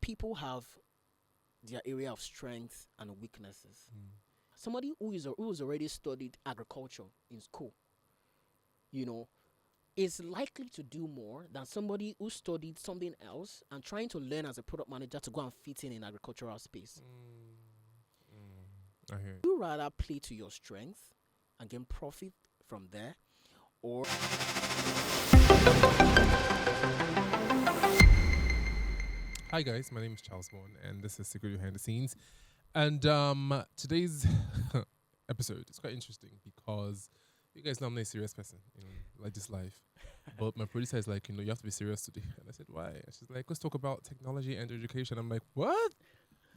people have their area of strength and weaknesses. Somebody who's already studied agriculture in school, you know, is likely to do more than somebody who studied something else and trying to learn as a product manager to go and fit in agricultural space. I hear. You rather play to your strength and gain profit from there, or Hi guys, my name is Charles Bond, and this is Secret Behind the Scenes. And today's episode is quite interesting because you guys know I'm not a serious person in like this life. But my producer is like, you have to be serious today. And I said, why? And she's like, let's talk about technology and education. I'm like, what?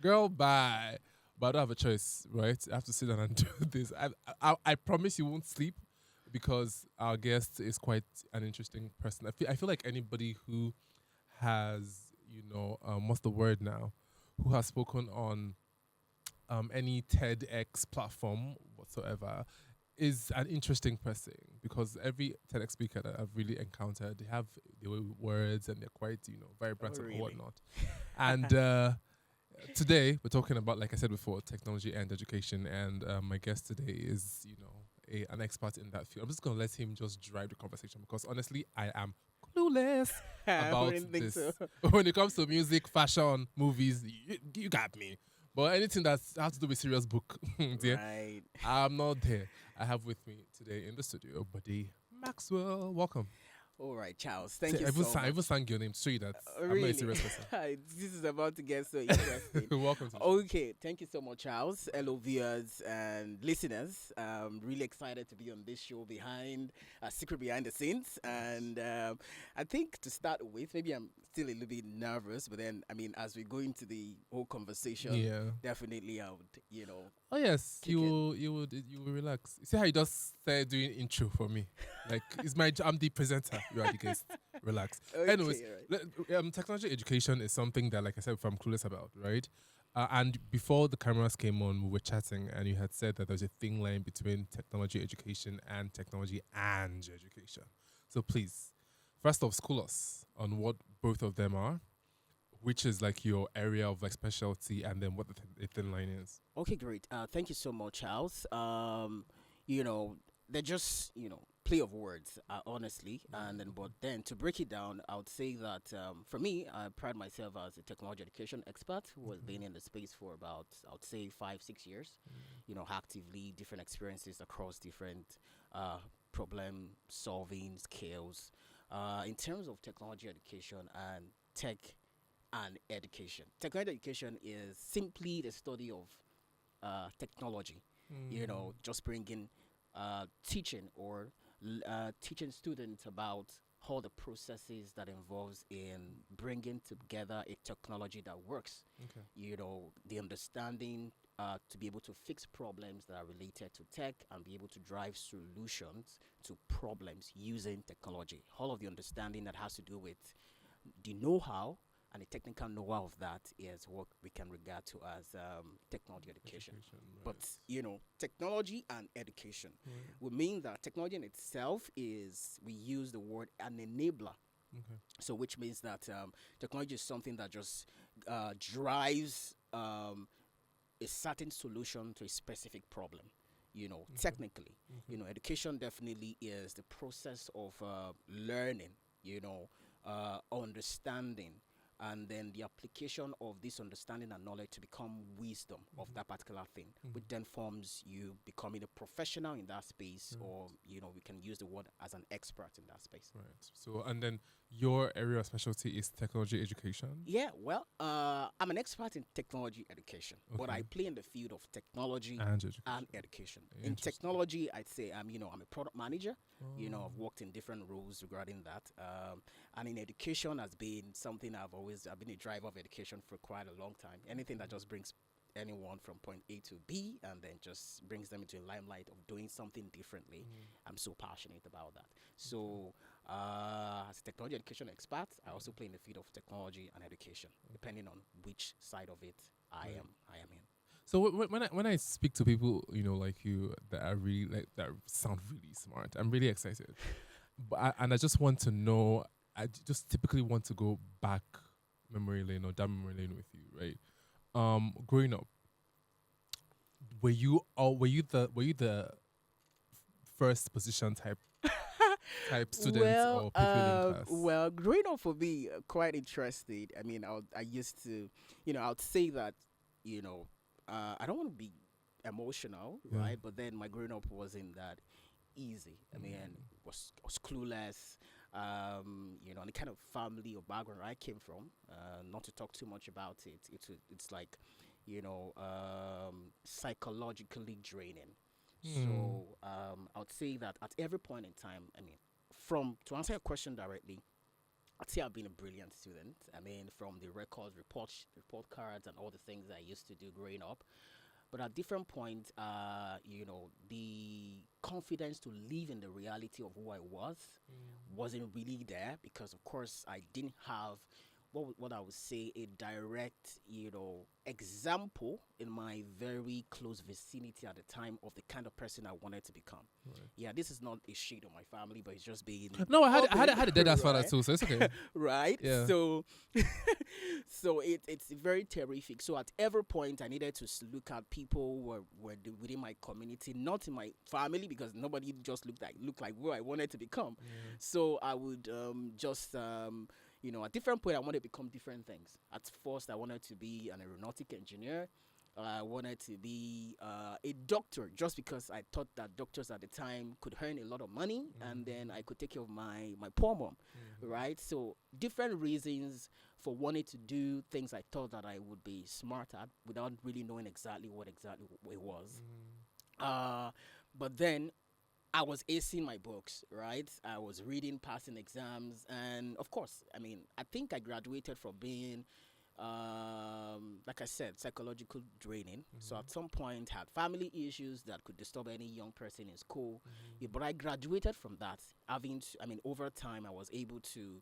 Girl, bye. But I don't have a choice, right? I have to sit down and do this. I promise you won't sleep because our guest is quite an interesting person. I feel like anybody who has, what's the word now? Who has spoken on any TEDx platform whatsoever is an interesting person because every TEDx speaker that I've really encountered, they have their words and they're quite, vibrant and whatnot. And today we're talking about, like I said before, technology and education. And my guest today is, an expert in that field. I'm just going to let him just drive the conversation because honestly, I am clueless about this. So. When it comes to music, fashion, movies, you got me. But anything that has to do with serious book, right. I'm not there. I have with me today in the studio, Bode Maxwell. Welcome. All right, Charles. Thank you so much. I even sang your name to show you that really? I'm not a serious person. This is about to get so interesting. Welcome to the Okay, thank you so much, Charles. Hello, viewers and listeners. Really excited to be on this show Secret Behind the Scenes. And I think to start with, maybe I'm still a little bit nervous, but then, as we go into the whole conversation, definitely I would, Oh yes, you will relax. You see how you just started doing intro for me? Like I'm the presenter. You are the guest. Relax. Okay, Anyways, right. Technology education is something that, like I said, I'm clueless about, right? And before the cameras came on, we were chatting, and you had said that there's a thin line between technology education and technology and education. So please, first off, school us on what both of them are, which is like your area of like specialty, and then what the thin line is. Okay, great. Thank you so much, Charles. They're just, play of words, honestly. And then to break it down, I would say that for me, I pride myself as a technology education expert who has been in the space for about, I would say, 5-6 years. Actively different experiences across different problem solving skills. In terms of technology education and tech and education, technology education is simply the study of technology. Just bringing teaching or teaching students about all the processes that involves in bringing together a technology that works. Okay. The understanding to be able to fix problems that are related to tech and be able to drive solutions to problems using technology. All of the understanding that has to do with the know-how and the technical know-how of that is what we can regard to as technology education. Right. But, technology and education would mean that technology in itself we use the word an enabler. Okay. So which means that technology is something that just drives a certain solution to a specific problem. Technically, education definitely is the process of learning, understanding, and then the application of this understanding and knowledge to become wisdom of that particular thing, which then forms you becoming a professional in that space, or we can use the word as an expert in that space. Right. So, and then your area of specialty is technology education? Yeah, well, I'm an expert in technology education, but I play in the field of technology and education. In technology, I'd say I'm a product manager. I've worked in different roles regarding that. And in education has been something I've been a driver of education for quite a long time. Anything that just brings anyone from point A to B and then just brings them into a limelight of doing something differently. I'm so passionate about that. So as a technology education expert, I also play in the field of technology and education, depending on which side of it I am in. So when I speak to people, like you, that are really that sound really smart, I'm really excited. And I just want to know. I just typically want to go back memory lane or down memory lane with you, right? Growing up, were you the first position type students or people in class? Well, growing up for me, quite interested. I mean, I used to, I would say that, you know, I don't want to be emotional, Yeah. right? But then my growing up wasn't that easy. I mean, was clueless. The kind of family or background I came from. Not to talk too much about it. It's like, psychologically draining. Mm. So I would say that at every point in time, I mean, from to answer your question directly, I'd say I've been a brilliant student. I mean, from the records, report cards, and all the things I used to do growing up. But at different points, the confidence to live in the reality of who I was wasn't really there because, of course, I didn't have what I would say a direct, example in my very close vicinity at the time of the kind of person I wanted to become. Right. Yeah, this is not a shade on my family, but it's just being No, I had a dead ass father right? too, so it's okay. Right? Yeah. So, so it's very terrific. So at every point, I needed to look at people within my community, not in my family, because nobody just looked like who I wanted to become. So I would at different point, I wanted to become different things. At first, I wanted to be an aeronautic engineer. I wanted to be a doctor just because I thought that doctors at the time could earn a lot of money and then I could take care of my poor mom, right? So different reasons for wanting to do things I thought that I would be smart at without really knowing exactly what it was. But then I was acing my books, right? I was reading, passing exams, and of course, I mean, I think I graduated from being, like I said, psychological draining. So at some point, had family issues that could disturb any young person in school. Yeah, but I graduated from that. Over time, I was able to,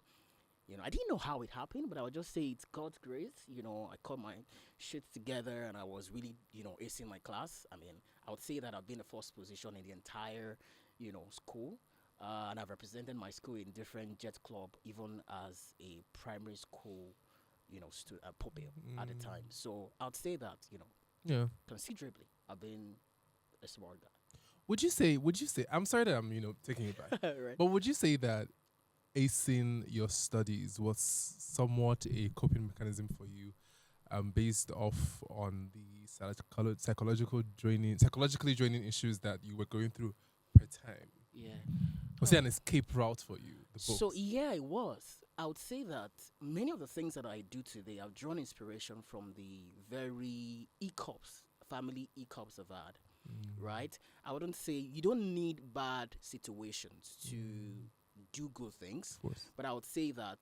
I didn't know how it happened, but I would just say it's God's grace. I caught my shit together, and I was really, acing my class. I mean, I would say that I've been the first position in the entire, school. And I've represented my school in different jet club, even as a primary school, pupil at the time. So I'd say that, Yeah. considerably, I've been a smart guy. Would you say I'm sorry that I'm, taking it back. Right. But would you say that acing your studies was somewhat a coping mechanism for you, based off on the psychologically draining issues that you were going through per time? Yeah. Was it an escape route for you? The books. So yeah, it was. I would say that many of the things that I do today, I've drawn inspiration from the very ECOPS, family ECOPS I've had, right? I wouldn't say you don't need bad situations to do good things, Of course. but I would say that,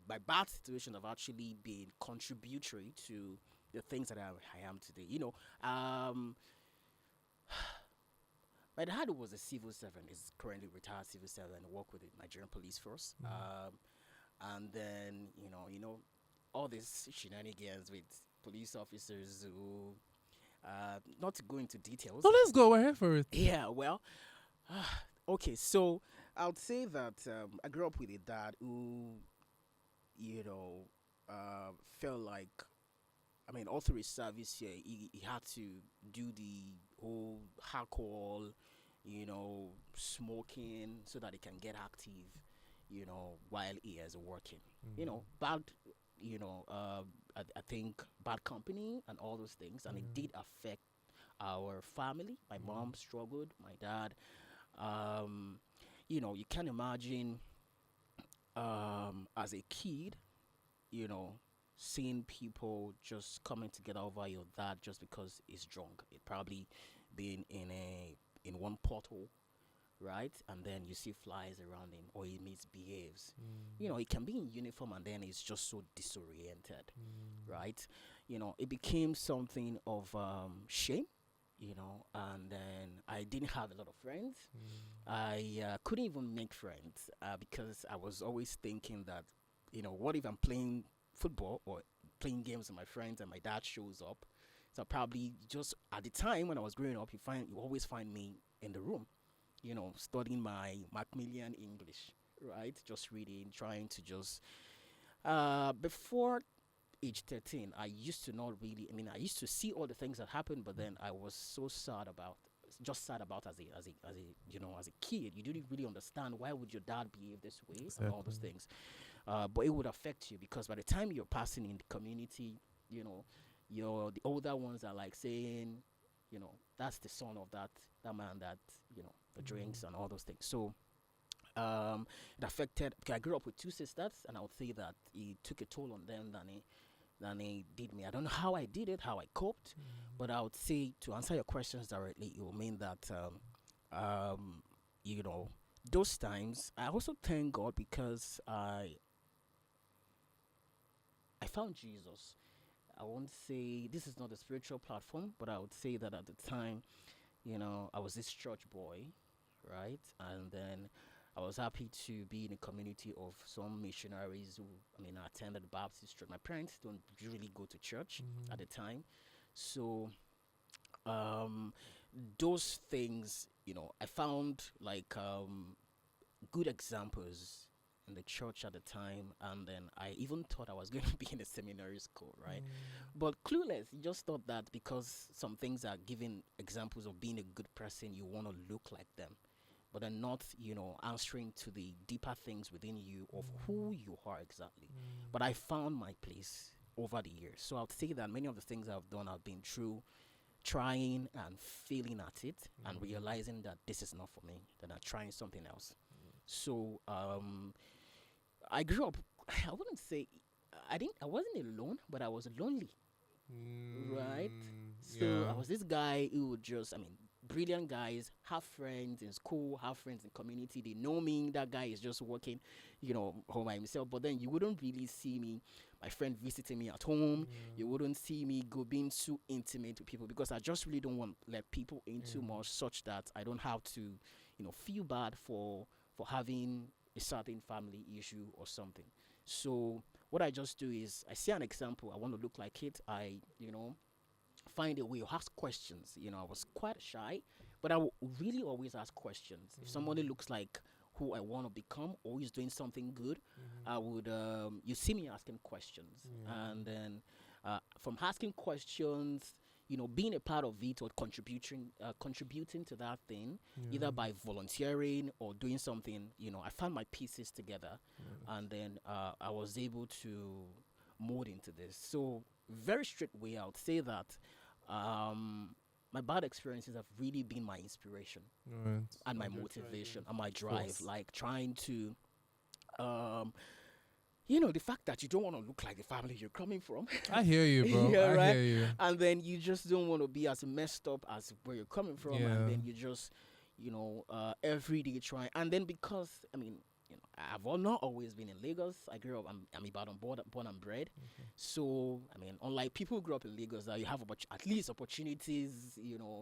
my bad situations have actually been contributory to the things that I am today. My dad was a civil servant. He's currently retired civil servant. Worked with the Nigerian police force. And then all these shenanigans with police officers who, not to go into details. No, let's go. We're here for it. Yeah, well, okay. So I would say that I grew up with a dad who, felt like, I mean, all through his service here, he had to do the whole alcohol, smoking so that he can get active, while he is working. Bad, I think bad company and all those things. And it did affect our family. My mom struggled, my dad. You can imagine as a kid, seeing people just coming together over your dad just because he's drunk. It probably been in one pothole, right? And then you see flies around him or he misbehaves. He can be in uniform and then he's just so disoriented, right? It became something of shame. And then I didn't have a lot of friends. I couldn't even make friends because I was always thinking that, what if I'm playing football or playing games with my friends and my dad shows up? So probably just at the time when I was growing up, you always find me in the room, studying my Macmillan English, right? Just reading, trying to just Before age 13, I used to not really. I mean, I used to see all the things that happened, but then I was so sad about, just sad about as a kid. You didn't really understand why would your dad behave this way and all those Exactly. things. But it would affect you because by the time you're passing in the community, you know, the older ones are like saying, that's the son of that man that the drinks and all those things. So it affected. Because I grew up with two sisters, and I would say that it took a toll on them than it did me. I don't know how I did it, how I coped, but I would say to answer your questions directly, it will mean that you know those times I also thank God because I found Jesus. I won't say this is not a spiritual platform, but I would say that at the time, I was this church boy, right? And then I was happy to be in a community of some missionaries who, I mean, I attended Baptist church. My parents don't usually go to church at the time. So, um, those things, I found like good examples in the church at the time, and then I even thought I was going to be in a seminary school, right? But clueless, you just thought that because some things are giving examples of being a good person, you want to look like them, but are not, answering to the deeper things within you of who you are exactly. But I found my place over the years. So I'd say that many of the things I've done have been through trying and failing at it and realizing that this is not for me, that I'm trying something else. So I grew up. I wouldn't say I wasn't alone, but I was lonely, right? So Yeah. I was this guy who would just, I mean, brilliant guys, have friends in school, have friends in community. They know me. That guy is just working, home by himself. But then you wouldn't really see me, my friend visiting me at home. You wouldn't see me go being too intimate with people because I just really don't want to let people in too much, such that I don't have to, feel bad for having a certain family issue or something. So what I just do is I see an example. I want to look like it. I find a way or ask questions. I was quite shy, but I will really always ask questions. If somebody looks like who I want to become or is doing something good, I would, you see me asking questions. And then from asking questions, being a part of it or contributing to that thing, either by volunteering or doing something, I found my pieces together, and then I was able to mold into this. So very straight way, I would say that um, my bad experiences have really been my inspiration Right. and my And you're trying motivation and my of drive, course. like trying to, um, the fact that you don't want to look like the family you're coming from. I hear you, bro. Yeah, I right. hear you. And then you just don't want to be as messed up as where you're coming from, and Yeah. then you just, every day try. And then because I mean, not always been in Lagos. I grew up. I'm Ibadan born and bred. So I mean, unlike people who grew up in Lagos, that you have at least opportunities.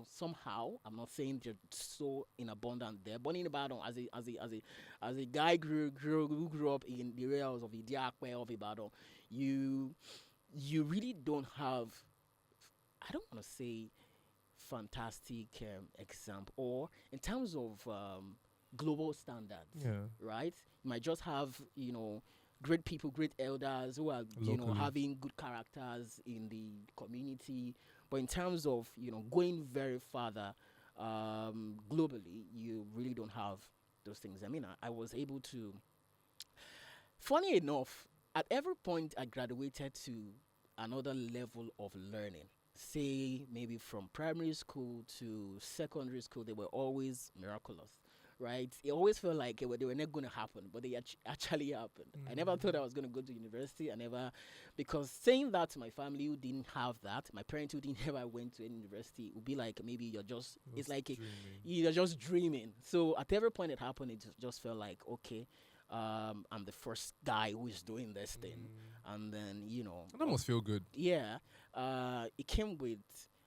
Somehow. I'm not saying they're so in abundant there. Born in Ibadan as a guy who grew up in the areas of Idiakwe of Ibadan, you you really don't have, I don't want to say fantastic example, or in terms of global standards, Yeah. right? You might just have, great people, great elders who are, Locally. having good characters in the community. But in terms of, going very farther globally, you really don't have those things. I mean, I was able to, funny enough, at every point I graduated to another level of learning. Say maybe from primary school to secondary school, they were always miraculous, right? It always felt like they were not going to happen, but they actually happened. I never thought I was going to go to university. I never, because saying that to my family who didn't have that, my parents who didn't ever went to any university, would be like maybe you're just, it's Just like dreaming. you're just dreaming. So at every point it happened, it just felt like, okay, I'm the first guy who is doing this thing, and then That almost feel good. yeah, it came with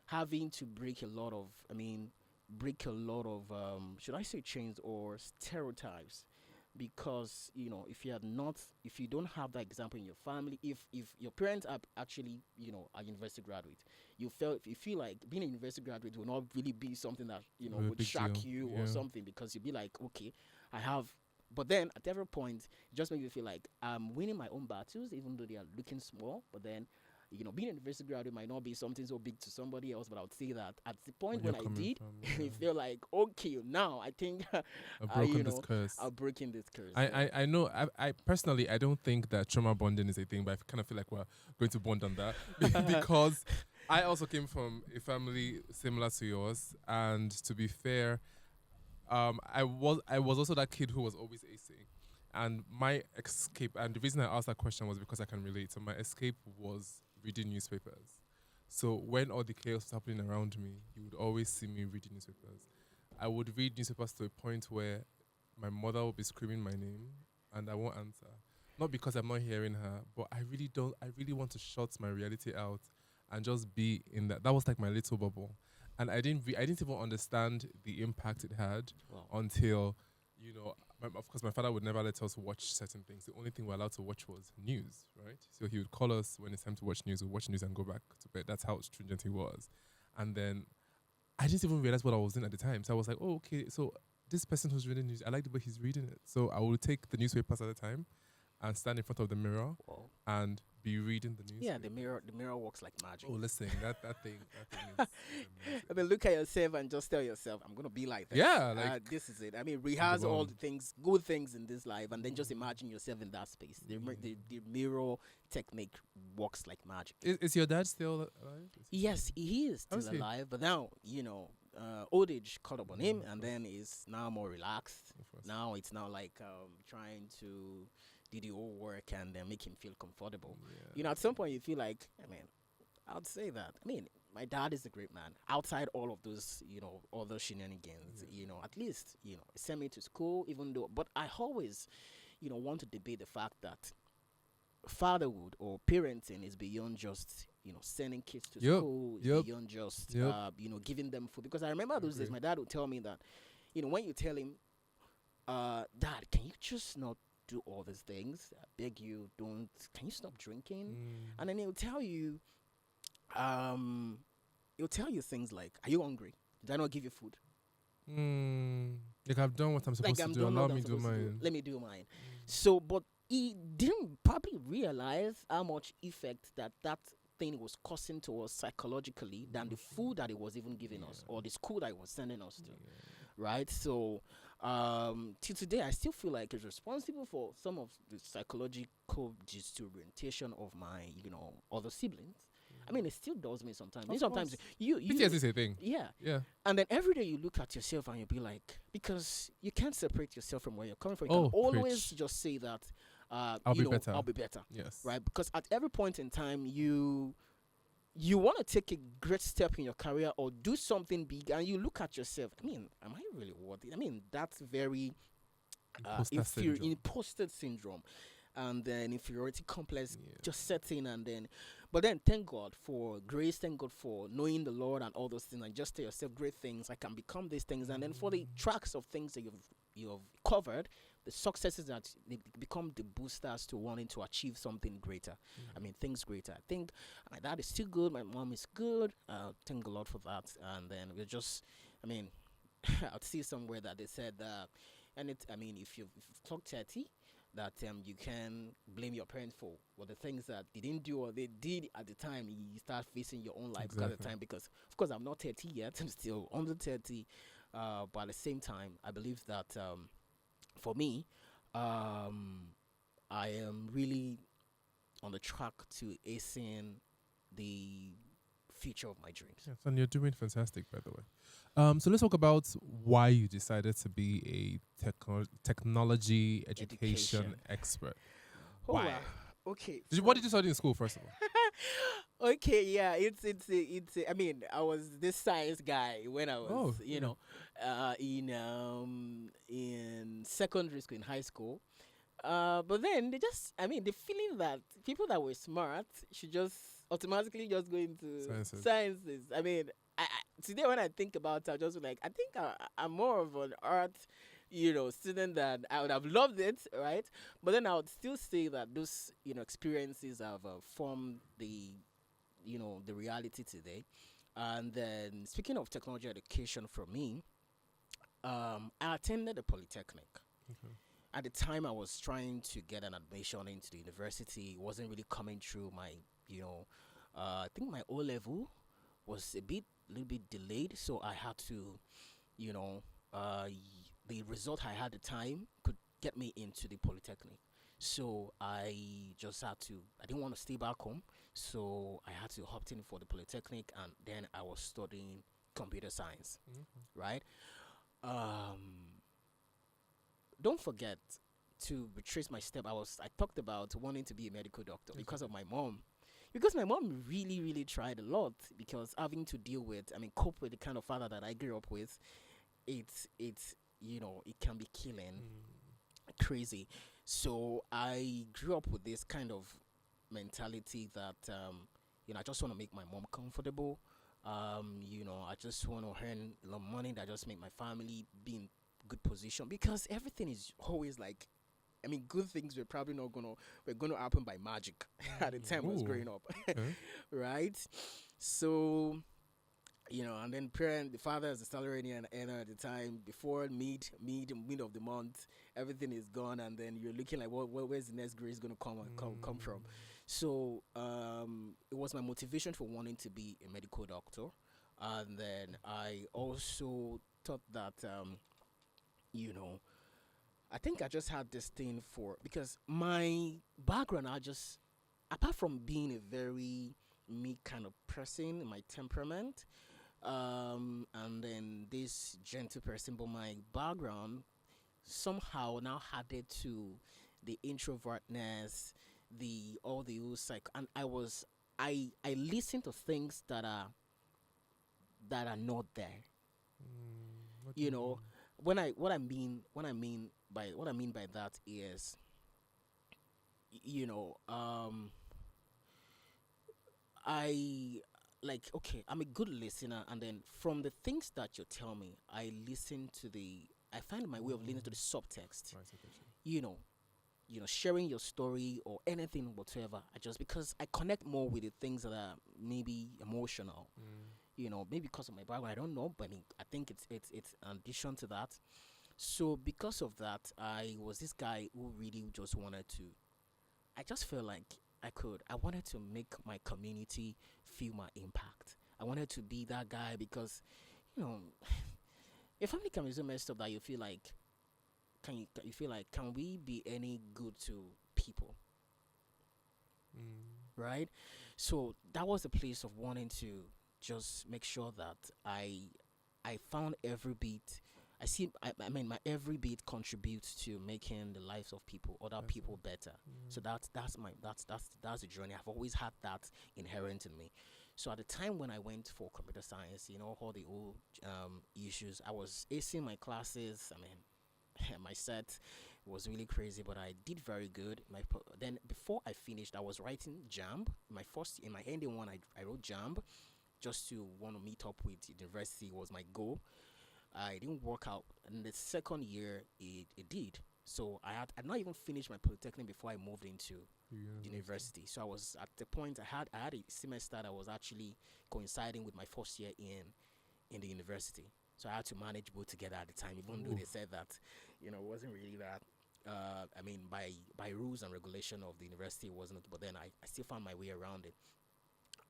having to break a lot of, I mean, break a lot of, should I say chains or stereotypes, because if you don't have that example in your family, if your parents are actually a university graduate, you feel like being a university graduate will not really be something that A would big deal. shock you or Yeah. something, because you'd be like, okay, I have but then at every point, it just makes me feel like I'm winning my own battles, even though they are looking small. But then, being a university graduate might not be something so big to somebody else, but I would say that at the point Where when you're I coming did, from, I feel like, okay, now I think, I've broken this know, curse. I'm breaking this curse. I know. I personally, I don't think that trauma bonding is a thing, but I kind of feel like we're going to bond on that because I also came from a family similar to yours, and to be fair, I was also that kid who was always acing, and my escape. And the reason I asked that question was because I can relate. So my escape was reading newspapers. So when all the chaos was happening around me, you would always see me reading newspapers. I would read newspapers to a point where my mother will be screaming my name and I won't answer. Not because I'm not hearing her, but I really don't. I really want to shut my reality out and just be in that. That was like my little bubble, and I didn't even understand the impact it had Wow. until, of course, my father would never let us watch certain things. The only thing we're allowed to watch was news, right? So he would call us when it's time to watch news. We'll watch news and go back to bed. That's how stringent he was. And then I didn't even realize what I was doing at the time. So I was like, oh, okay, so this person who's reading news, I like the way he's reading it. So I will take the newspapers at a time and stand in front of the mirror Wow. and be reading the news. Yeah, the mirror works like magic. Oh, listen, that thing is amazing. I mean, look at yourself and just tell yourself, I'm gonna be like that. Yeah, like this is it. I mean, rehearse all bomb. the things, good things in this life, and then just imagine yourself in that space. The mirror technique works like magic. Is your dad still alive? Yes, he is How still is he? alive, but now old age caught up on him, and then he's now more relaxed. Of course. Now it's now like trying to do the whole work and then make him feel comfortable. Yeah. At some point you feel like, I mean, I'd say that. I mean, my dad is a great man. Outside all of those, other shenanigans, at least, he sent me to school, even though, but I always, want to debate the fact that fatherhood or parenting is beyond just, sending kids to school, is beyond just, giving them food. Because I remember those days, my dad would tell me that, when you tell him, Dad, can you just not do all these things? I beg you, can you stop drinking? And then he'll tell you things like, are you hungry? Did I not give you food? Like I've done what I'm supposed to do. Allow me to do mine. Let me do mine. So, but he didn't probably realize how much effect that thing was causing to us psychologically than the food that it was even giving us or the school that it was sending us to. Right? So, till today, I still feel like it's responsible for some of the psychological disorientation of my, other siblings. I mean, it still does me sometimes. Sometimes you PTSD is a thing. Yeah. Yeah. And then every day you look at yourself and you'll be like, because you can't separate yourself from where you're coming from. You can always just say that, I'll be better. I'll be better. Yes. Right? Because at every point in time, you want to take a great step in your career or do something big, and you look at yourself. I mean, am I really worthy? I mean, that's very imposter syndrome, and then inferiority complex just sets in, and then. But then, thank God for grace. Thank God for knowing the Lord and all those things, and just tell yourself great things. I can become these things, and then for the tracks of things that you've covered, the successes that they become the boosters to wanting to achieve something greater. I mean, things greater. I think my dad is still good. My mom is good. Thank the Lord for that. And then we're just, I mean, I'd see somewhere that they said that, if you've talked 30, that you can blame your parents for the things that they didn't do or they did at the time. You start facing your own life at the time, because of course I'm not 30 yet. I'm still under 30, but at the same time, I believe that for me, I am really on the track to acing the future of my dreams. Yes, and you're doing fantastic, by the way. So let's talk about why you decided to be a technology education expert. Why? Wow. Okay. What did you study in school, first of all? Okay, yeah, it's. I mean, I was this science guy when I was, in secondary school, in high school. But then the feeling that people that were smart should just automatically just go into sciences. I mean, today when I think about it, I just like, I think I'm more of an art, student than I would have loved it, right? But then I would still say that those, experiences have formed the reality today. And then speaking of technology education for me, I attended a polytechnic. Okay. at the time I was trying to get an admission into the university. It wasn't really coming through my, you know, I think my O level was little bit delayed, so I had to, you know, the result I had at the time could get me into the polytechnic. So I just had to. I didn't want to stay back home, so I had to opt in for the polytechnic, and then I was studying computer science. Mhm. Right. Um, don't forget to retrace my step. I talked about wanting to be a medical doctor because of Exactly. my mom. Because my mom really, really tried a lot, because having to deal with, I mean, cope with the kind of father that I grew up with, it's it can be killing, Mm. crazy. So I grew up with this kind of mentality that I just want to make my mom comfortable. I just want to earn a lot of money that just make my family be in good position, because everything is always like, I mean, good things were gonna happen by magic at the time I was Ooh. growing up, Okay. right? So and then the father is the salary and at the time before mid of the month, everything is gone, and then you're looking like, where's the next grace gonna come from? Mm. So it was my motivation for wanting to be a medical doctor, and then I also thought that you know I think I just had this thing for, because my background, I just, apart from being a very me kind of person, my temperament, and then this gentle person, but my background somehow now added to the introvertness, the all the old psych, and I listen to things that are not there. What do You you know, mean? when I what I mean by that is, you know, I like, okay, I'm a good listener, and then from the things that you tell me, I find my way of listening to the Mm. subtext. Right, I get you. You know, sharing your story or anything whatsoever. I just, because I connect more with the things that are maybe emotional. Mm. Maybe because of my background, I don't know, but I think it's an addition to that. So because of that, I was this guy who really just wanted to. I just felt like I wanted to make my community feel my impact. I wanted to be that guy, because you know your family can be so messed up that you feel like, you feel like, can we be any good to people, Mm. right? So that was the place of wanting to just make sure that I found every beat. I mean, my every beat contributes to making the lives of other That's people better. So mm. that's the journey. I've always had that inherent in me. So at the time when I went for computer science, all the old issues, I was acing my classes. I mean, my set was really crazy, but I did very good. Then before I finished, I was writing Jamb. My first in my ending one, I wrote Jamb just to want to meet up with the university was my goal. I didn't work out. And the second year, it did. So I'd not even finished my polytechnic before I moved into The university. university. So I was at the point I had a semester that was actually coinciding with my first year in the university. So I had to manage both together at the time, even though Ooh. they said that, it wasn't really that. I mean, by rules and regulation of the university, it wasn't. But then I still found my way around it.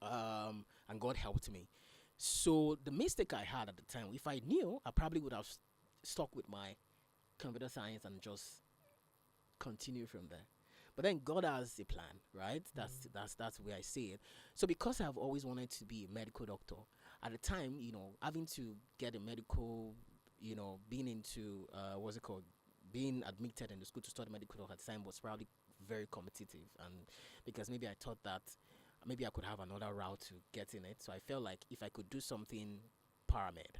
And God helped me. So the mistake I had at the time, if I knew, I probably would have stuck with my computer science and just continue from there. But then God has a plan, right? Mm. That's where I see it. So because I've always wanted to be a medical doctor, at the time, having to get a medical, being into what's it called, being admitted in the school to study medical at the time was probably very competitive, and because maybe I thought that maybe I could have another route to get in it. So I felt like if I could do something paramed,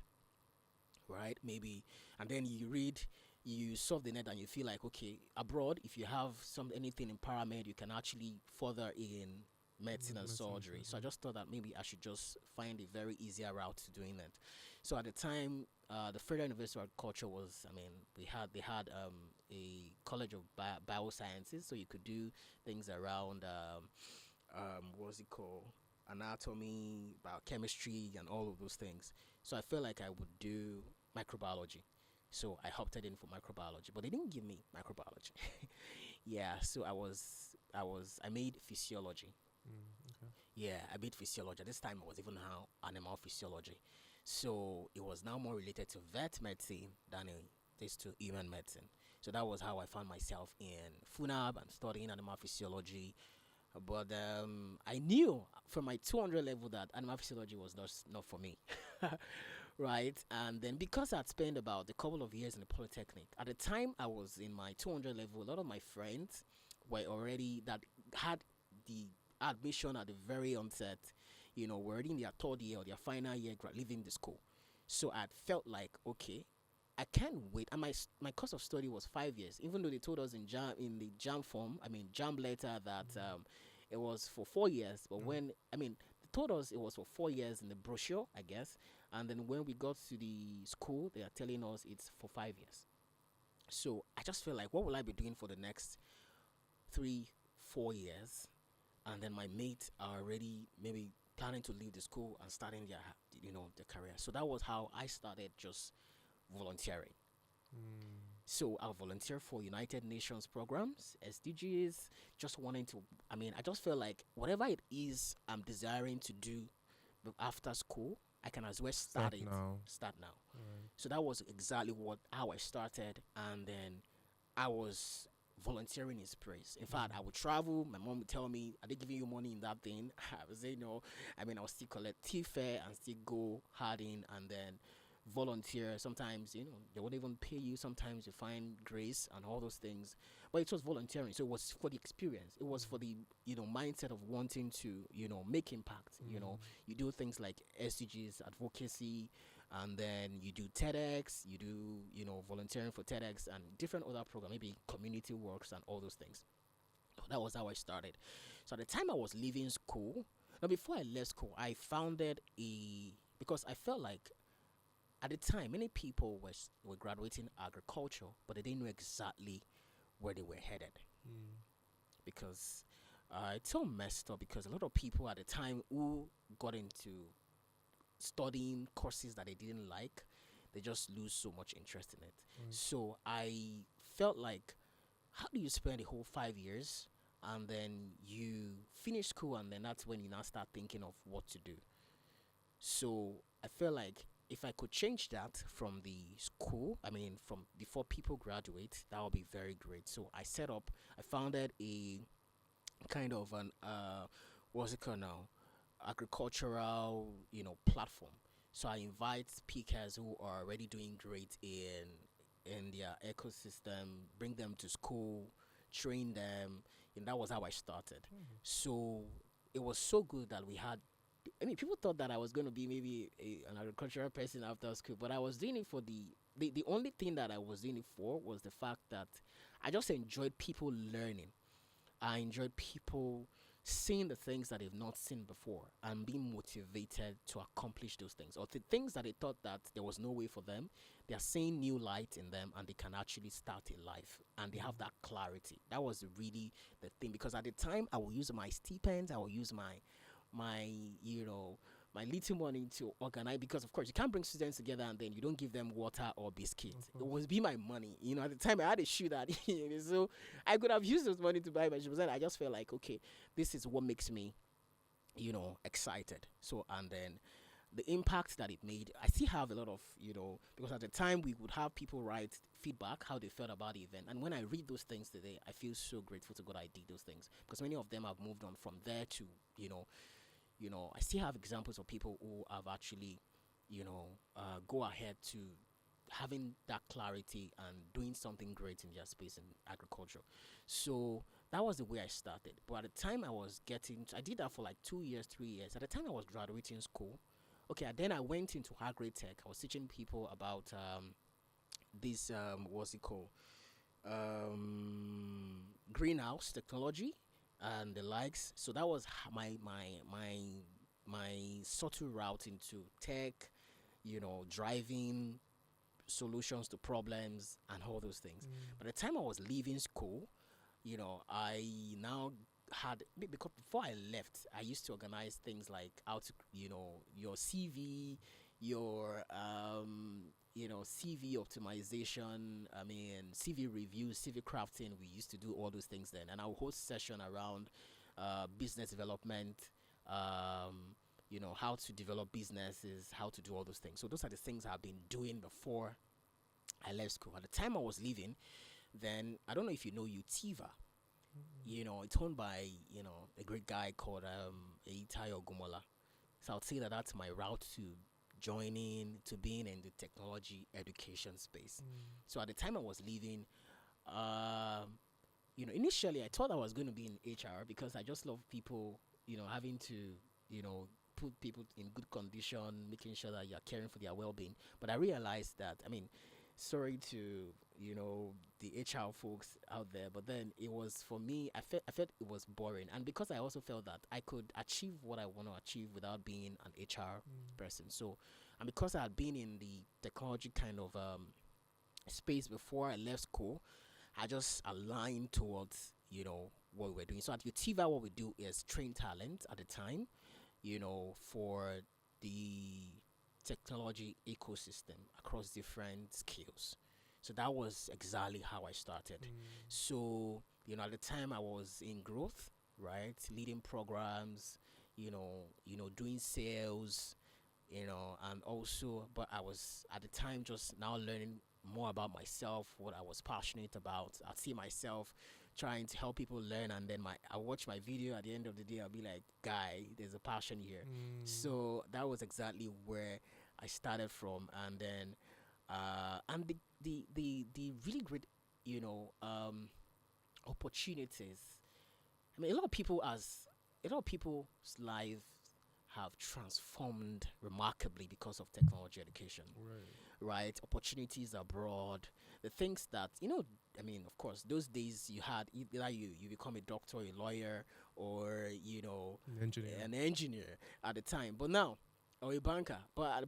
right? Maybe, and then you solve the net, and you feel like, okay, abroad, if you have anything in paramed, you can actually further in medicine and Medicine surgery. So I surgery. just thought that maybe I should just find a very easier route to doing it. So at the time, the Federal University of Agriculture was, I mean, they had a college of biosciences, so you could do things around what's it called, anatomy, biochemistry, and all of those things. So I felt like I would do microbiology. So I opted in for microbiology, but they didn't give me microbiology. Yeah, so I made physiology. Okay. Yeah, I made physiology. At this time, it was even how animal physiology. So it was now more related to vet medicine than it is to human medicine. So that was how I found myself in FUNAB and studying animal physiology. But I knew from my 200 level that animal physiology was not for me. Right? And then because I'd spent about a couple of years in the Polytechnic, at the time I was in my 200 level, a lot of my friends were already that had the admission at the very onset, were already in their third year or their final year leaving the school. So I felt like, okay, I can't wait. And my course of study was 5 years, even though they told us in the jam form, jam letter that it was for 4 years. But when they told us it was for 4 years in the brochure, I guess. And then when we got to the school, they are telling us it's for 5 years. So I just feel like, what will I be doing for the next 3, 4 years? And then my mates are already maybe planning to leave the school and starting their career. So that was how I started just volunteering. So I'll volunteer for United Nations programs, SDGs, just wanting to, I just feel like whatever it is I'm desiring to do after school, I can as well Start now. start now. Right. So that was exactly how I started. And then I was volunteering in sprays. In fact, I would travel. My mom would tell me, "Are they giving you money in that thing?" I would say no. I'll still collect tea fare and still go hard in and then volunteer. Sometimes, they won't even pay you. Sometimes you find grace and all those things. But it was volunteering. So it was for the experience. It was for the, mindset of wanting to, make impact. You do things like SDGs, advocacy, and then you do TEDx, you do, volunteering for TEDx and different other programs, maybe community works and all those things. That was how I started. So at the time I was leaving school, now before I left school, I founded because I felt like at the time many people were graduating agriculture, but they didn't know exactly where they were headed because it's so messed up because a lot of people at the time who got into studying courses that they didn't like, they just lose so much interest in it. Right. So I felt like, how do you spend the whole 5 years and then you finish school and then that's when you now start thinking of what to do? So I feel like if I could change that from the school, from before people graduate, that would be very great. So I founded a kind of an what's it called now, agricultural platform. So I invite speakers who are already doing great in their ecosystem, bring them to school, train them, and that was how I started. So it was so good that we had. People thought that I was going to be maybe an agricultural person after school, but I was doing it for the only thing that I was doing it for was the fact that I just enjoyed people learning. I enjoyed people seeing the things that they've not seen before and being motivated to accomplish those things, or the things that they thought that there was no way for them. They are seeing new light in them and they can actually start a life and they have that clarity. That was really the thing, because at the time I will use my stipends, I will use my my little money to organize, because of course you can't bring students together and then you don't give them water or biscuits. It was be my money. At the time I had a shoe that so I could have used those money to buy my shoes. But I just felt like, okay, this is what makes me excited. So, and then the impact that it made, I still have a lot of, because at the time we would have people write feedback how they felt about the event, and when I read those things today, I feel so grateful to God I did those things, because many of them have moved on from there to I still have examples of people who have actually, go ahead to having that clarity and doing something great in their space in agriculture. So that was the way I started. But at the time I did that for like 2 years, 3 years. At the time I was graduating school, okay, and then I went into agri tech. I was teaching people about this, what's it called? Greenhouse technology and the likes. So that was my subtle route into tech, driving solutions to problems and all those things. By the time I was leaving school, I now had, because before I left, I used to organize things like how to, your CV, your CV optimization. I mean, CV review, CV crafting. We used to do all those things then, and I'll host session around business development. How to develop businesses, how to do all those things. So those are the things I've been doing before I left school. At the time I was leaving, then I don't know if you know Utiva. It's owned by a great guy called Eitayo Gumola. So I'll say that that's my route to joining to being in the technology education space. So at the time I was leaving, initially I thought I was going to be in HR because I just love people, having to, put people in good condition, making sure that you're caring for their well-being. But I realized that, I mean, sorry to the HR folks out there, but then it was for me. I felt it was boring, and because I also felt that I could achieve what I want to achieve without being an HR person. So, and because I had been in the technology kind of space before I left school, I just aligned towards what we're doing. So at Utiva, what we do is train talent at the time, for the technology ecosystem across different skills. So that was exactly how I started. So, at the time I was in growth, right? Leading programs, doing sales, and also, but I was at the time just now learning more about myself, what I was passionate about. I see myself trying to help people learn, and then I watch my video at the end of the day. I'll be like, guy, there's a passion here. So that was exactly where I started from, and then and the really great opportunities. I mean, a lot of people's lives have transformed remarkably because of technology education, right? Opportunities abroad, the things that I mean, of course, those days you had either you become a doctor, a lawyer, or An engineer. an engineer at the time. But now, or a banker. But I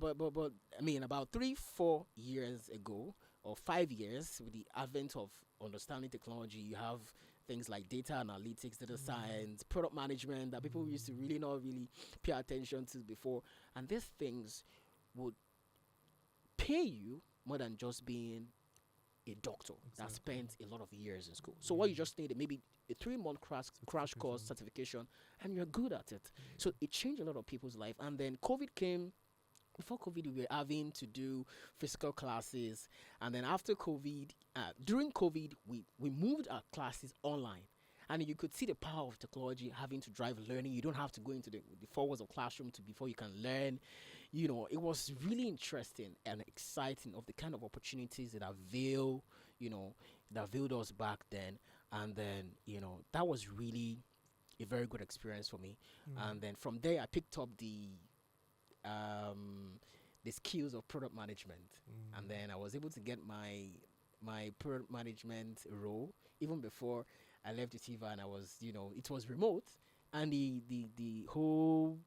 mean, about 3 4 years ago or 5 years, with the advent of understanding technology, you have things like data analytics, data science, product management that people used to really not really pay attention to before, and these things would pay you more than just being a doctor that spent a lot of years in school. So what you just needed, maybe a 3 month crash course certification, and you're good at it. So it changed a lot of people's life. And then COVID came. Before COVID, we were having to do physical classes, and then after COVID, during COVID, we moved our classes online. And you could see the power of technology having to drive learning. You don't have to go into the four walls of classroom to before you can learn. It was really interesting and exciting of the kind of opportunities that that availed us back then. And then, that was really a very good experience for me. And then from there, I picked up the skills of product management, and then I was able to get my product management role even before I left Utiva, and I was it was remote, and the whole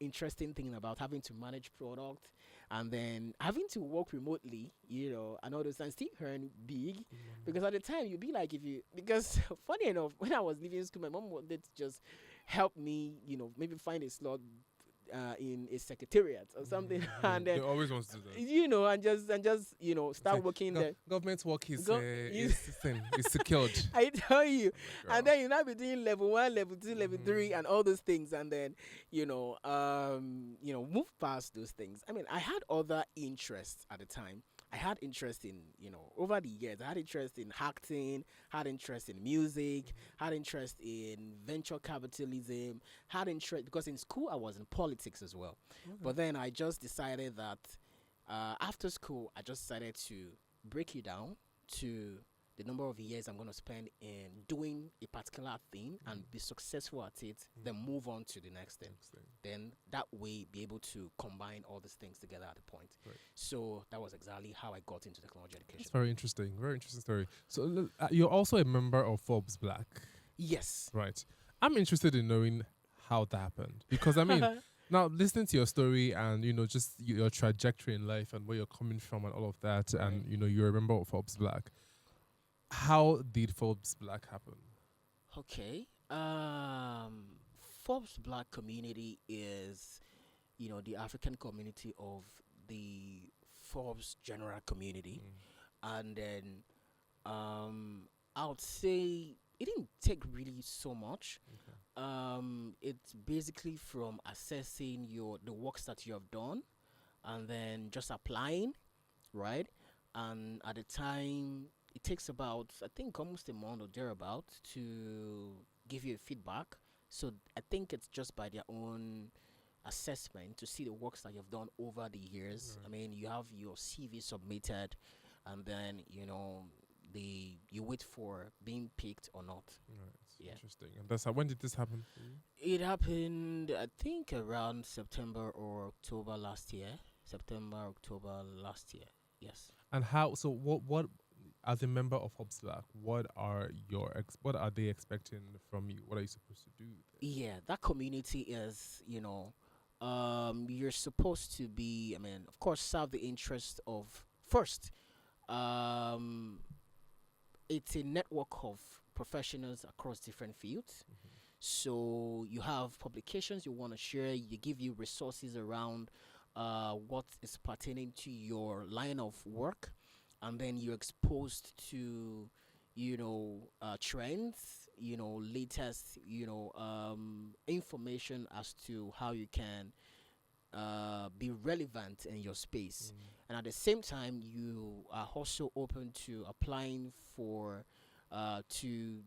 interesting thing about having to manage product and then having to work remotely, and all those and still earn big, because at the time you'd be like, if you because funny enough, when I was leaving school, my mom wanted to just help me, maybe find a slot in a secretariat or something, and They then always want to do that. and just start working there. Government work is Go- is thing is secured. I tell you, Girl. and then you now be doing level 1, level 2, level 3, and all those things, and then move past those things. I mean, I had other interests at the time. I had interest in, over the years, I had interest in acting, had interest in music, had interest in venture capitalism, had interest because in school I was in politics as well. But then I just decided that after school, I just decided to break it down to the number of years I'm going to spend in doing a particular thing and be successful at it, then move on to the next thing. Then that way, be able to combine all these things together at the point. Right. So that was exactly how I got into technology education. That's very interesting. Very interesting story. So you're also a member of Forbes Black, Yes. right? I'm interested in knowing how that happened because I mean, now listening to your story and just your trajectory in life and where you're coming from and all of that, and you're a member of Forbes Black. How did Forbes Black happen? Okay. Forbes Black community is, the African community of the Forbes general community, and then I would say it didn't take really so much. Okay. It's basically from assessing the works that you have done, and then just applying, right? And at the time, it takes about, I think, almost a month or thereabout to give you a feedback. So I think it's just by their own assessment to see the works that you've done over the years. I Right. mean, you have your CV submitted, and then you wait for being picked or not. Right. Yeah, Interesting. And that's how. When did this happen for you? it happened, I think, around September or October last year. September, October last year. Yes. And how? So what? As a member of Hubslack, what are they expecting from you? What are you supposed to do there? Yeah, that community is, you're supposed to be, I mean, of course, serve the interest of first. Um, it's a network of professionals across different fields. So you have publications you want to share. You give you resources around what is pertaining to your line of work, and then you're exposed to trends, latest information as to how you can be relevant in your space. And at the same time, you are also open to applying for to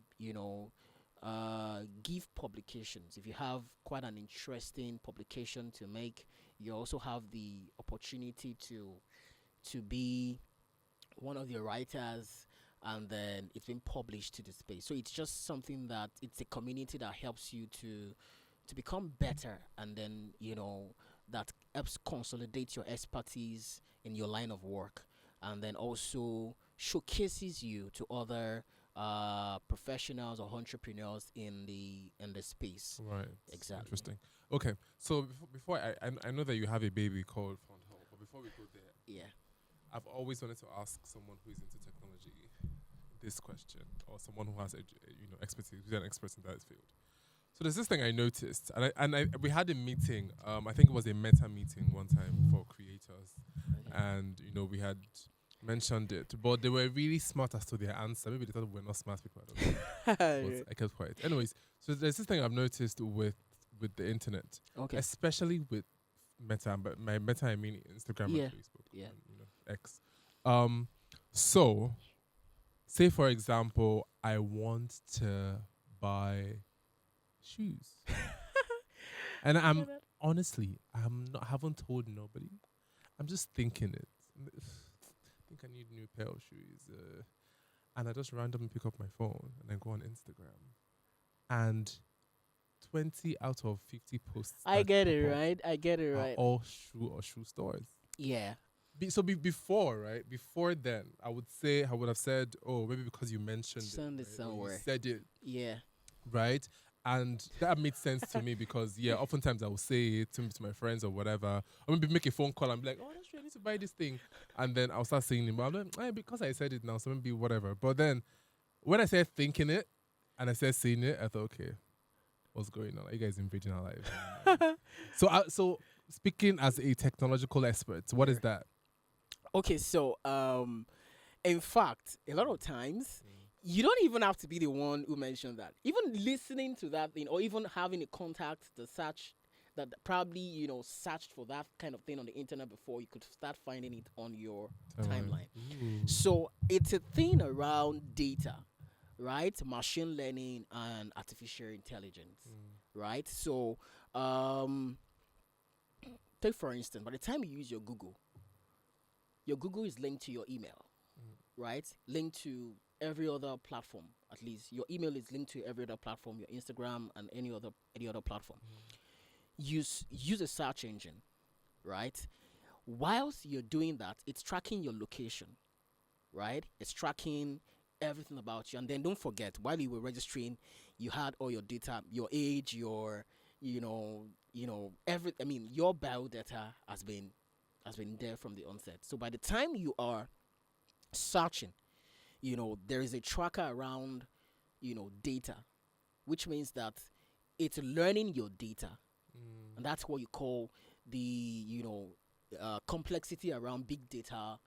give publications. If you have quite an interesting publication to make, you also have the opportunity to be one of the writers, and then it's been published to the space. So it's just something that it's a community that helps you to become better, and then that helps consolidate your expertise in your line of work, and then also showcases you to other professionals or entrepreneurs in the space. Right. Exactly. Interesting. Okay. So before I know that you have a baby called Fond Hall, but before we go there, Yeah. I've always wanted to ask someone who is into technology this question, or someone who has expertise, who's an expert in that field. So there's this thing I noticed, and we had a meeting. I think it was a meta meeting one time for creators, and we had mentioned it, but they were really smart as to their answer. Maybe they thought we were not smart people. I don't know. But I kept quiet. Anyways, so there's this thing I've noticed with the internet, Okay. especially with Meta. But by Meta, I mean Instagram Yeah. and Facebook, Yeah. and, X. So say for example, I want to buy shoes, and I'm honestly, haven't told nobody. I'm just thinking it. I think I need a new pair of shoes, and I just randomly pick up my phone and then go on Instagram, and 20 out of 50 posts I that get it pop up right. I get it are right. all shoe stores. Yeah. Before, right? Before then, I would have said, oh, maybe because you mentioned Send it right, or you somewhere. said it, Yeah. right? And that made sense to me because, yeah, oftentimes I will say it to my friends or whatever. Or maybe make a phone call and be like, oh, that's true, I need to buy this thing. And then I'll start saying it. But I'm like, because I said it now, so maybe whatever. But then when I said thinking it and I said seeing it, I thought, okay, what's going on? Are you guys invading our lives? So speaking as a technological expert, what is that? Okay, so in fact, a lot of times you don't even have to be the one who mentioned that. Even listening to that thing, or even having a contact to search that probably searched for that kind of thing on the internet before, you could start finding it on your timeline. Ooh. So it's a thing around data, right? Machine learning and artificial intelligence, right? So take for instance, by the time you use your Google is linked to your email, right? Linked to every other platform. At least your email is linked to every other platform, your Instagram and any other platform. Use a search engine, right? Whilst you're doing that, it's tracking your location, right? It's tracking everything about you. And then don't forget, while you were registering, you had all your data, your age, your your biodata has been there from the onset. So by the time you are searching, there is a tracker around, data, which means that it's learning your data. And that's what you call the complexity around big data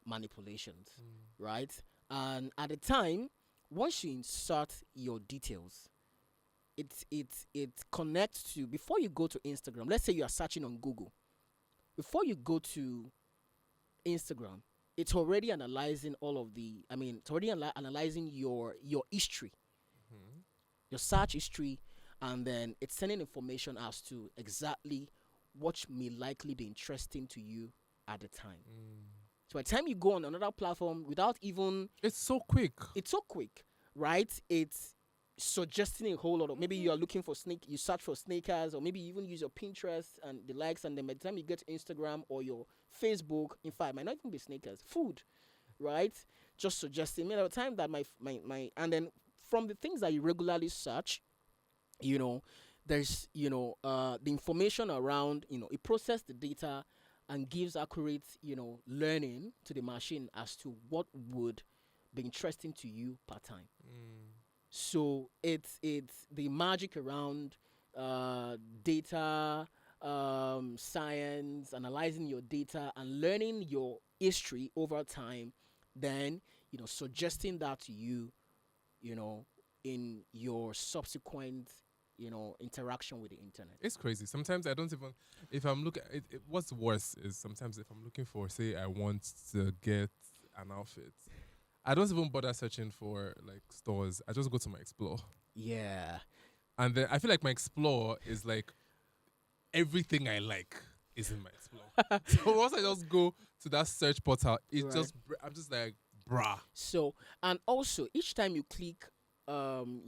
manipulations, right? And at the time, once you insert your details, it connects to, before you go to Instagram. Let's say you are searching on Google. Before you go to Instagram, it's already analyzing all of the. I mean, it's already analyzing your history, Mhm. your search history, and then it's sending information as to exactly what may likely be interesting to you at the time. So by the time you go on another platform, without even, It's so quick. it's so quick, right? It's suggesting a whole lot of, maybe you are looking for you search for sneakers, or maybe you even use your Pinterest and the likes, and then by the time you get to Instagram or your Facebook, in fact, it might not even be sneakers, food, right? Just suggesting. I mean, at the time that my and then from the things that you regularly search, you know, there's the information around, it processes the data and gives accurate, learning to the machine as to what would be interesting to you per time. So it's the magic around data science, analyzing your data and learning your history over time, then suggesting that to you, you know, in your subsequent interaction with the internet. It's crazy. Sometimes I don't even, if I'm looking, what's worse is sometimes if I'm looking for, say, I want to get an outfit, I don't even bother searching for like stores. I just go to my Explore. Yeah. And then I feel like my Explore is like everything I like is in my Explore. So once I just go to that search portal, it Right. just, I'm just like, bruh. So, and also each time you click,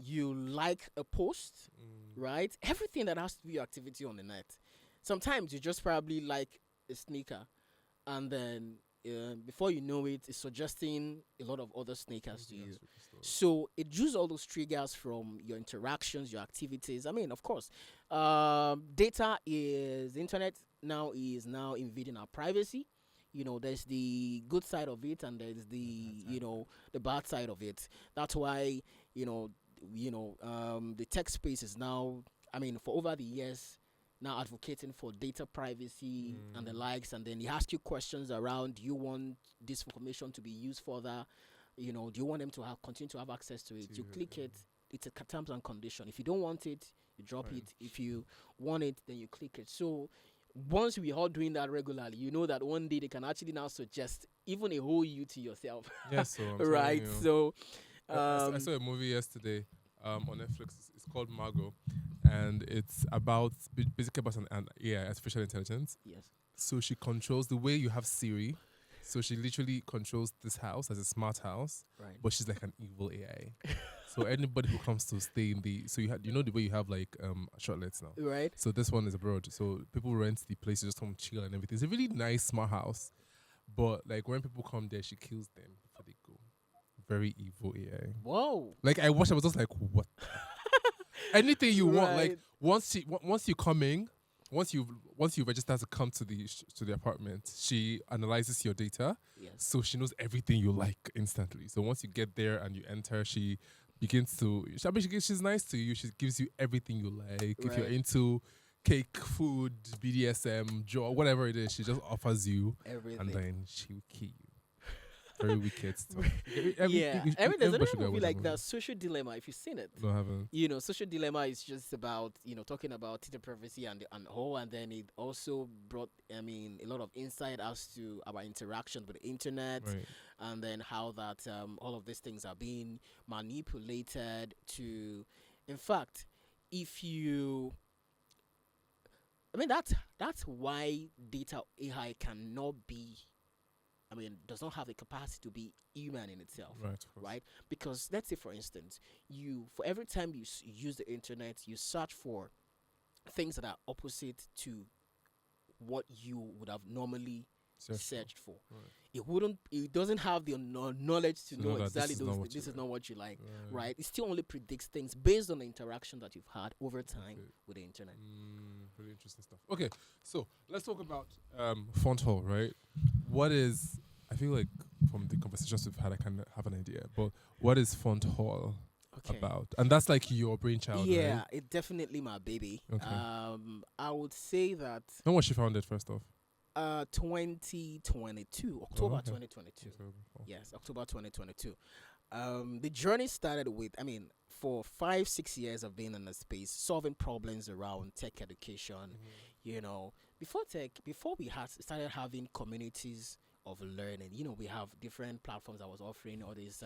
you like a post, right? Everything that has to be your activity on the net. Sometimes you just probably like a sneaker, and then before you know it, it's suggesting a lot of other sneakers to you. So it uses all those triggers from your interactions, your activities. I mean, of course, data is internet now is now invading our privacy. There's the good side of it, and there's the bad side of it. That's why the tech space is now. I mean, for over the years, now advocating for data privacy and the likes, and then they ask you questions around: do you want this information to be used further? Do you want them to continue to have access to it? You click it. It's a terms and condition. If you don't want it, you drop it. If you want it, then you click it. So once we are doing that regularly, you know that one day they can actually now suggest even a whole you to yourself. Yes, so right. So I saw a movie yesterday on Netflix. It's called Margot, and it's about basically about an AI, artificial intelligence. yes. So she controls the way you have Siri. So she literally controls this house as a smart house, Right. but she's like an evil AI. So anybody who comes to stay in so you know the way you have like shortlets now. Right. So this one is abroad. So people rent the place to just come chill and everything. It's a really nice smart house, but like when people come there, she kills them before they go. Very evil AI. Whoa. Like I watched, I was just like, what? Anything you want. Like Right. once you come in, once you register to come to the apartment, she analyzes your data, Yes. so she knows everything you like instantly. So once you get there and you enter, she begins to. I mean, she's nice to you. She gives you everything you like. If you're Right. into cake, food, BDSM, whatever it is, she just offers you, Everything. and then she will kill you. Very wicked stuff. Yeah. There's everybody another should go movie watch like that that, Social Dilemma, if you've seen it. No, I haven't. Social Dilemma is just about, talking about data privacy and whole, and then it also brought, I mean, a lot of insight as to our interaction with the internet, Right. and then how that all of these things are being manipulated to, in fact, if you, I mean, that's why data AI cannot be, I mean, does not have the capacity to be human in itself, Right. Of course. right? Because let's say, for instance, for every time you use the internet, you search for things that are opposite to what you would have normally searched for. Right. It doesn't have the knowledge to To know know that exactly this is not what this you is not what you like, Right. right? It still only predicts things based on the interaction that you've had over time Okay. with the internet. Really interesting stuff. Okay, so let's talk about font hole, right? What is, I feel like from the conversations we've had, I can have an idea, but what is font hole? Okay. about? And that's like your brainchild, Yeah, right? it definitely my baby. Okay. I would say that When was she founded, first off? 2022, Oh, October okay. 2022. So before. Yes, October 2022. The journey started with, I mean, for 5 6 years of being in the space, solving problems around tech education. You know, before we had started having communities of learning. You know, we have different platforms that was offering all these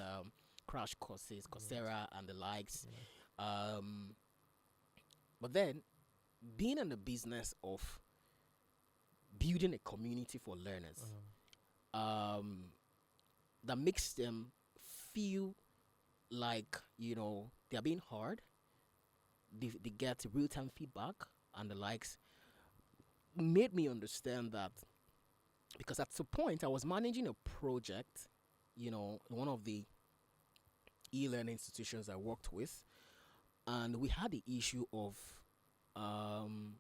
crash courses, Coursera and the likes. Um, but then being in the business of building a community for learners, um, that makes them feel like, you know, they're being heard, they get real time feedback and the likes, made me understand that, because at some point I was managing a project, you know, in one of the e-learning institutions I worked with, and we had the issue of um,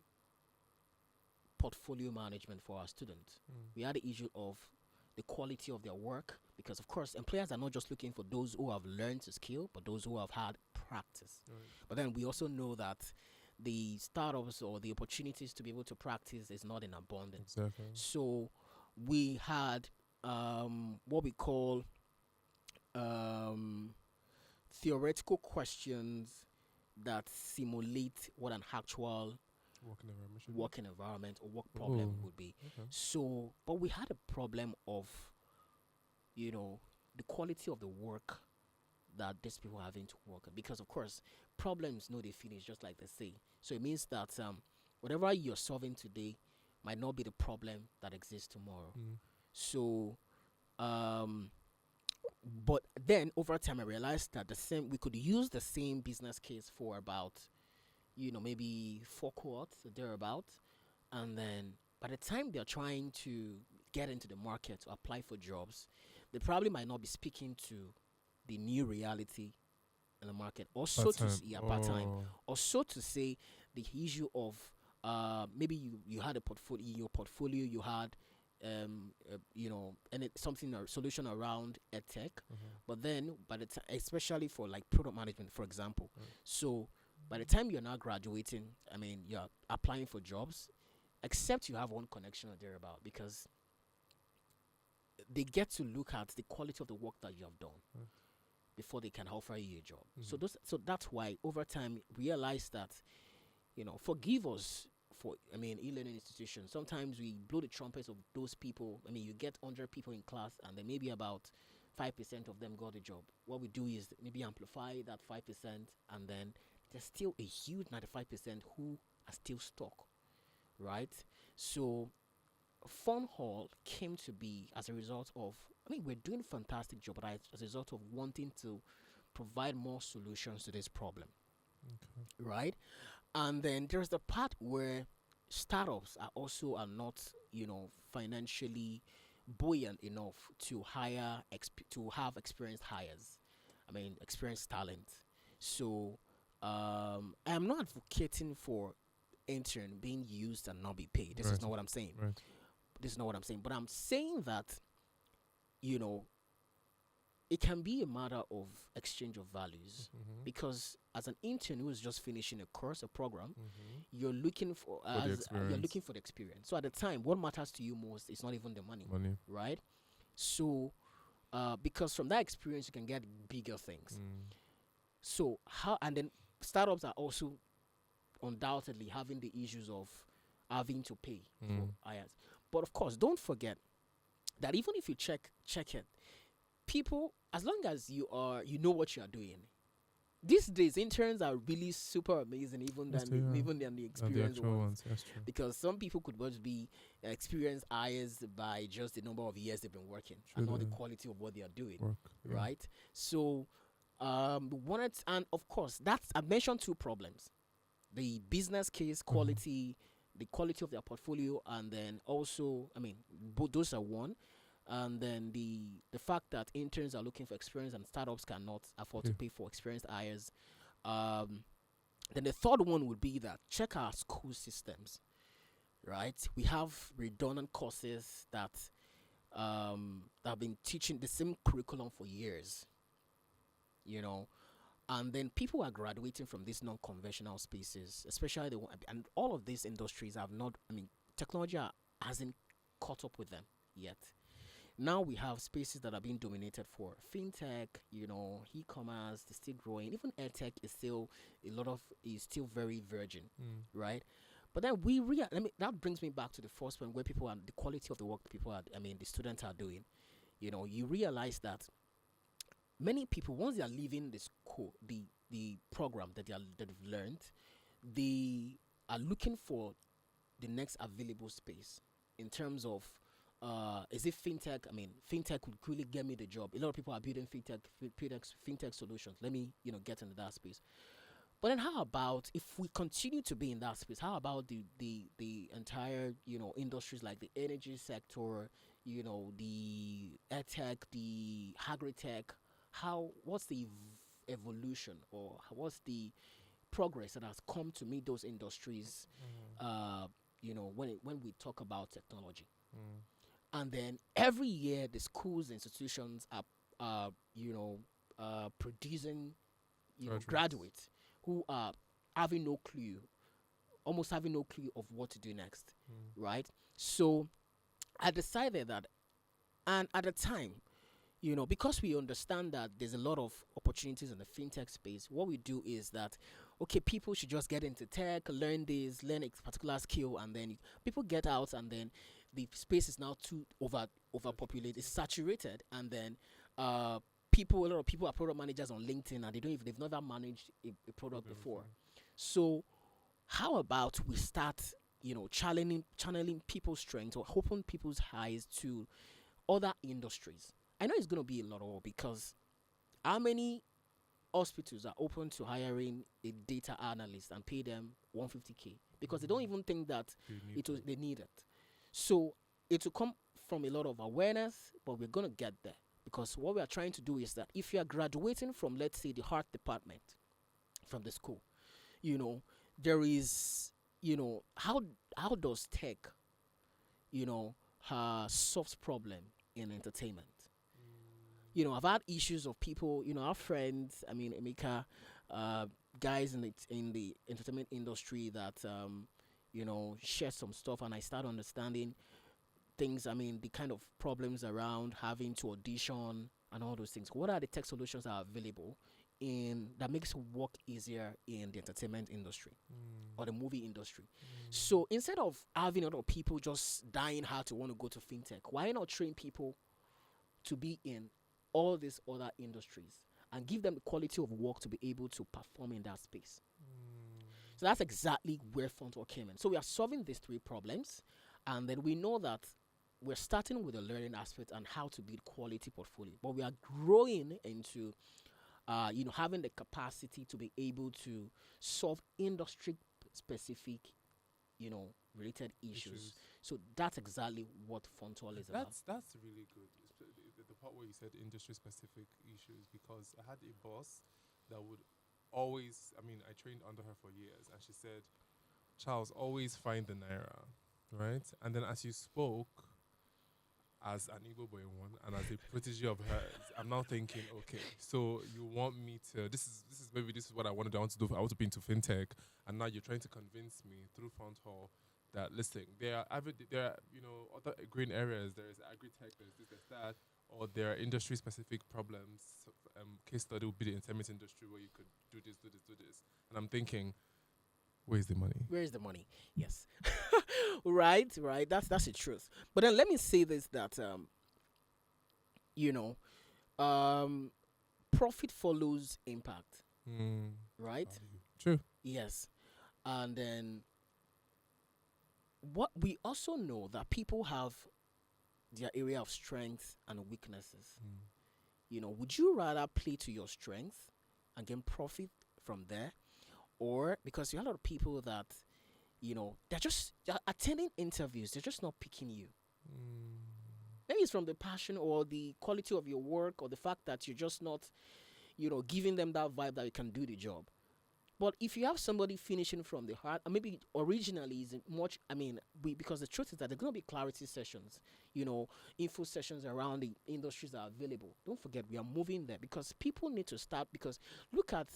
portfolio management for our students. We had the issue of the quality of their work, because of course employers are not just looking for those who have learned to skill, but those who have had practice. But then we also know that the startups or the opportunities to be able to practice is not in abundance. Exactly. So we had what we call um, theoretical questions that simulate what an actual Working environment should working environment or work problem Oh, would be. okay. So, but we had a problem of, you know, the quality of the work that these people are having to work on. Because, of course, problems no they finish, just like they say. So it means that whatever you're solving today might not be the problem that exists tomorrow. So, um, but then over time, I realized that we could use the same business case for about, you know, maybe four cohorts or thereabout, and then by the time they're trying to get into the market to apply for jobs, they probably might not be speaking to the new reality in the market. Also Part to time. yeah, part time. Also to say the issue of maybe you had a portfolio, in your portfolio you had you know, and it's something or solution around edtech, but then by the time, especially for like product management, for example, so by the time you're now graduating, I mean, you're applying for jobs, except you have one connection or thereabout, because they get to look at the quality of the work that you have done before they can offer you a job. So that's why over time realize that, you know, forgive us for, I mean, e-learning institutions. Sometimes we blow the trumpets of those people. I mean, you get 100 people in class, and then maybe about 5% of them got a job. What we do is maybe amplify that 5%, and then there's still a huge 95% who are still stuck, right? So Fun Hall came to be as a result of, I mean, we're doing a fantastic job, but as a result of wanting to provide more solutions to this problem, right? And then there's the part where startups are not, you know, financially buoyant enough to to have experienced hires. I mean, experienced talent. So I'm not advocating for intern being used and not be paid. This is not what I'm saying. Right. This is not what I'm saying. But I'm saying that, you know, it can be a matter of exchange of values, because as an intern who is just finishing a course, a program, you're looking for you're looking for the experience. So at the time, what matters to you most is not even the money. Right? So because from that experience you can get bigger things. So how, and then startups are also undoubtedly having the issues of having to pay for hires. But of course, don't forget that even if you check it, people, as long as you know what you are doing. These days, interns are really super amazing, even than the experienced ones. Because some people could just be experienced hires by just the number of years they've been working, and not the quality of what they are doing, right? So, and of course, I mentioned two problems: the business case quality, the quality of their portfolio, and then also, I mean, both those are one. And then the fact that interns are looking for experience and startups cannot afford to pay for experienced hires. Then the third one would be that check our school systems, right? We have redundant courses that have been teaching the same curriculum for years. You know, And then people are graduating from these non-conventional spaces, especially and all of these industries have not. I mean, technology hasn't caught up with them yet. Now we have spaces that are being dominated for fintech, e-commerce is still growing. Even edtech is still very virgin, right? But then that brings me back to the first point where people are the quality of the work the students are doing. You realize that many people, once they are leaving the school, the program that they've learned, they are looking for the next available space in terms of is it fintech? I mean, fintech could really get me the job. A lot of people are building fintech solutions. Let me, get into that space. But then, how about if we continue to be in that space? How about the entire, industries like the energy sector, the edtech, the agri-tech? What's the evolution, or what's the progress that has come to meet those industries? When we talk about technology. And then every year, the schools, institutions are producing, graduates who are having no clue, almost having no clue of what to do next, right? So I decided that, and at the time, because we understand that there's a lot of opportunities in the fintech space, what we do is that, okay, people should just get into tech, learn a particular skill, and then people get out, and then the space is now too overpopulated, it's saturated, and then a lot of people are product managers on LinkedIn, and they've never managed a product before. So how about we start, channeling people's strengths or open people's eyes to other industries? I know it's going to be a lot of work, because how many hospitals are open to hiring a data analyst and pay them 150K because they don't even think that they need it. So it will come from a lot of awareness, but we're going to get there, because what we are trying to do is that if you are graduating from, let's say, the heart department from the school, there is, how does tech, solves problem in entertainment? I've had issues of people, our friends, Emeka, guys in the entertainment industry that, share some stuff, and I start understanding things, the kind of problems around having to audition and all those things. What are the tech solutions that are available that makes work easier in the entertainment industry or the movie industry? So instead of having a lot of people just dying hard to want to go to fintech, why not train people to be in all these other industries and give them the quality of work to be able to perform in that space? So that's exactly where Frontwall came in. So we are solving these three problems, and then we know that we're starting with the learning aspect and how to build quality portfolio, but we are growing into having the capacity to be able to solve industry specific related issues. So that's exactly what Frontwall is about. That's really good. The part where you said industry specific issues, because I had a boss that would always, I trained under her for years, and she said, Charles, always find the naira, right? And then as you spoke as an Igbo boy one and as a protege of hers, I'm now thinking, okay, so you want me to, this is what I want to do. I want to be into fintech, and now you're trying to convince me through Frontwall that, listen, there are other green areas. There is agri-tech, there's this, there's that, or there are industry-specific problems. Case study would be the entertainment industry, where you could do this. And I'm thinking, where's the money? Where is the money? Yes. right. That's the truth. But then let me say this, that profit follows impact. Right? True. Yes. And then what we also know that people have their area of strengths and weaknesses. Would you rather play to your strengths and gain profit from there, or because you have a lot of people that they're attending interviews, they're just not picking you? Maybe it's from the passion or the quality of your work, or the fact that you're just not giving them that vibe that you can do the job. But if you have somebody finishing from the heart, and maybe originally is much, because the truth is that there's going to be clarity sessions, info sessions around the industries that are available. Don't forget, we are moving there because people need to start. Because look at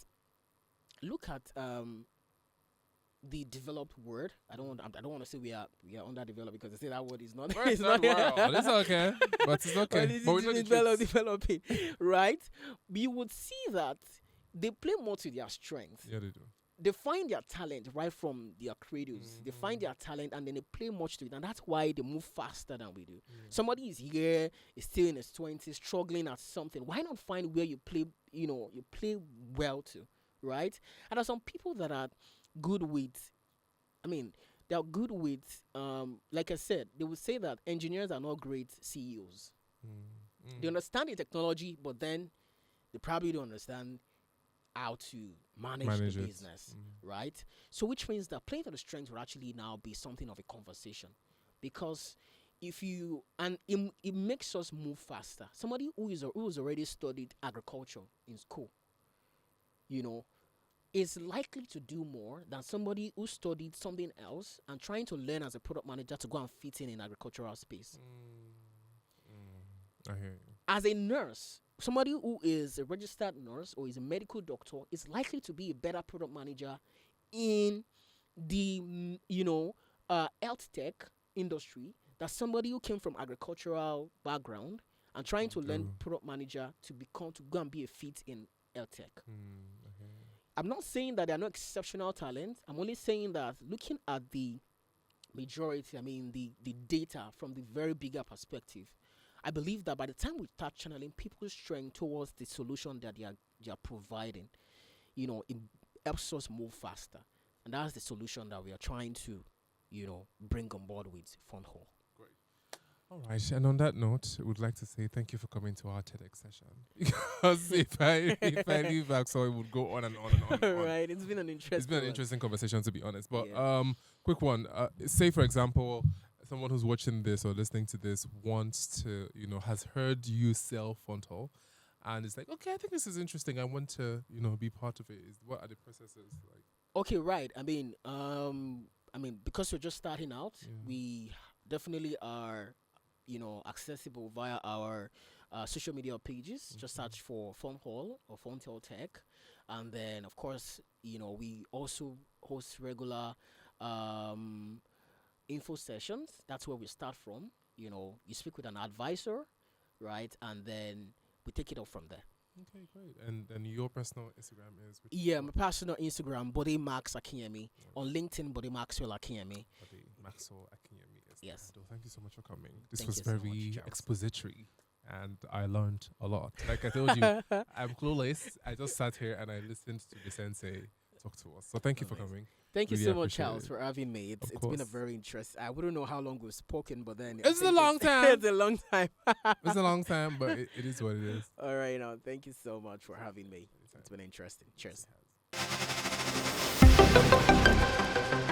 the developed word. I don't want to say we are underdeveloped because they say that word is not. Well, it's not world. It's okay, but it's okay. Well, But we know the truth. developing, right? You would see that they play more to their strengths. Yeah, they do. They find their talent right from their cradles. They find their talent and then they play much to it, and that's why they move faster than we do. Somebody is here, is still in his 20s, struggling at something. Why not find where you play? You play well to, right? And there are some people that are good with. They are good with. Like I said, they would say that engineers are not great CEOs. They understand the technology, but then they probably don't understand how to manage the it. business, right? So which means that playing to the strengths will actually now be something of a conversation, because it makes us move faster. Somebody who has already studied agriculture in school, is likely to do more than somebody who studied something else and trying to learn as a product manager to go and fit in agricultural space. I hear you. As a nurse, somebody who is a registered nurse or is a medical doctor is likely to be a better product manager in the health tech industry than somebody who came from agricultural background and trying to learn product manager to go and be a fit in health tech. I'm not saying that they're not exceptional talent. I'm only saying that looking at the majority, the data from the very bigger perspective, I believe that by the time we start channeling people's strength towards the solution that they are providing, it helps us move faster. And that's the solution that we are trying to, bring on board with Fund Hall. Great. All right. And on that note, I would like to say thank you for coming to our TEDx session. Because if I leave back, so it would go on and on and on. And on. Right. It's been an interesting conversation, to be honest. But Yeah. quick one. Say, for example, someone who's watching this or listening to this wants to, has heard you sell Fund Hall and is like, okay, I think this is interesting. I want to, be part of it. What are the processes like? Okay, right. Because we're just starting out, we definitely are, accessible via our social media pages. Just search for Fund Hall or Fund Hall Tech. And then, of course, we also host regular info sessions. That's where we start from. You speak with an advisor, right? And then we take it up from there. Okay, great. And your personal Instagram is? My personal Instagram, Bode Maxwell Akinyemi. On LinkedIn, Bode Maxwell Akinyemi. Bode Maxwell Akinyemi. Yes. Thank you so much for coming. This Thank was you so very much, Charles. expository, and I learned a lot. Like I told you, I'm clueless. I just sat here and I listened to the sensei talk to us. So thank you for coming. Thank you Really so much, appreciate Charles, it. for having me. It's been a course. very interesting. I wouldn't know how long we've spoken, but then It's a long time. It's a long time. It's a long time, but it is what it is. All right, now thank you so much for having me. It's been interesting. Cheers. Yes, it has.